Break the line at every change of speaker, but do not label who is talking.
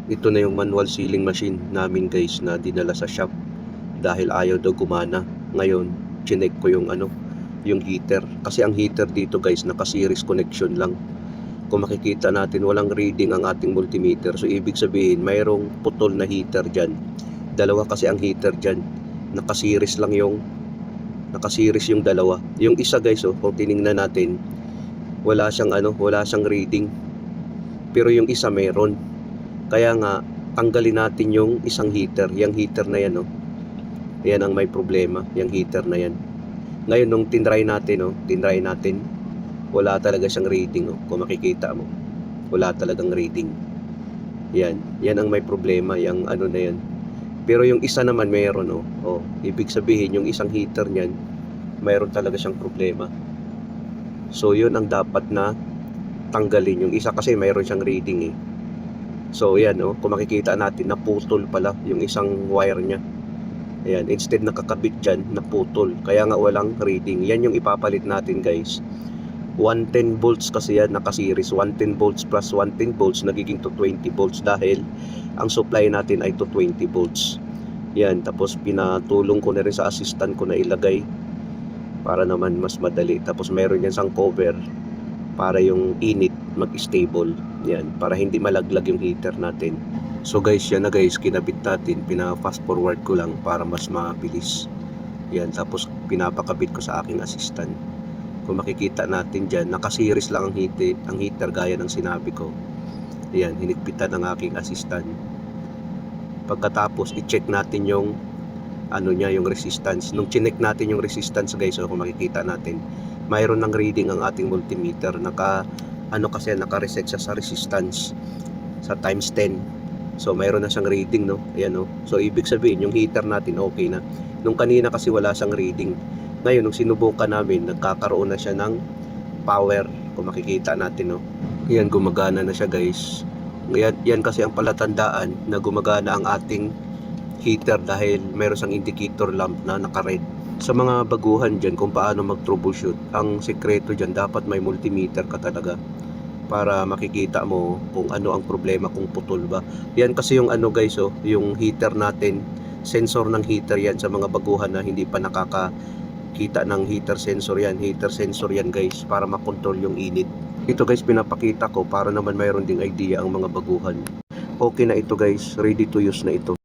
Ito na yung manual sealing machine namin guys na dinala sa shop dahil ayaw daw gumana. Ngayon, chinek ko yung yung heater. Kasi ang heater dito guys, naka-series connection lang. Kung makikita natin, walang reading ang ating multimeter. So ibig sabihin, mayroong putol na heater dyan. Dalawa kasi ang heater dyan. Naka-series lang naka-series yung dalawa. Yung isa guys, kung tiningnan natin, wala siyang reading. Pero yung isa meron. Kaya nga, tanggalin natin yung isang heater. Yung heater na yan, yan ang may problema, yung heater na yan. Ngayon, nung tinry natin, wala talaga siyang reading, Kung makikita mo, wala talagang reading. Yan ang may problema, yung na yan. Pero yung isa naman meron, ibig sabihin, yung isang heater niyan, mayroon talaga siyang problema. So, yun ang dapat na tanggalin. Yung isa kasi mayroon siyang reading, So yan, kung makikita natin, naputol pala yung isang wire niya. Ayan, instead nakakabit dyan, naputol. Kaya nga walang reading. Yan yung ipapalit natin guys. 110 volts kasi yan, naka-series. 110 volts plus 110 volts, nagiging 220 volts dahil ang supply natin ay 220 volts. Yan, tapos pinatulong ko na rin sa assistant ko na ilagay para naman mas madali. Tapos meron yan sang cover para yung init mag-stable. Yan, para hindi malaglag yung heater natin. So guys, yan na guys, kinabit natin. Pina-fast forward ko lang para mas mabilis. Yan, tapos pinapakabit ko sa aking assistant. Kung makikita natin dyan, naka-series lang ang heater gaya ng sinabi ko. Yan, hinigpitan ng aking assistant. Pagkatapos, i-check natin yung yung resistance. Nung chinek natin yung resistance guys, kung makikita natin, mayroon ng reading ang ating multimeter. Naka-reset siya sa resistance sa times 10. So mayroon na siyang reading, Ayan, So ibig sabihin yung heater natin okay na. Nung kanina kasi wala siyang reading. Ngayon nung sinubukan namin, nagkakaroon na siya ng power. Kung makikita natin, Ayan, gumagana na siya guys. Yan kasi ang palatandaan na gumagana ang ating heater dahil meron siyang indicator lamp na naka-red. Sa mga baguhan dyan kung paano mag-troubleshoot, ang sekreto dyan, dapat may multimeter ka talaga para makikita mo kung ano ang problema, kung putol ba. Yan kasi yung guys, yung heater natin, sensor ng heater yan sa mga baguhan na hindi pa nakakakita ng heater sensor yan. Heater sensor yan guys para makontrol yung init. Ito guys pinapakita ko para naman mayroon ding idea ang mga baguhan. Okay na ito guys, ready to use na ito.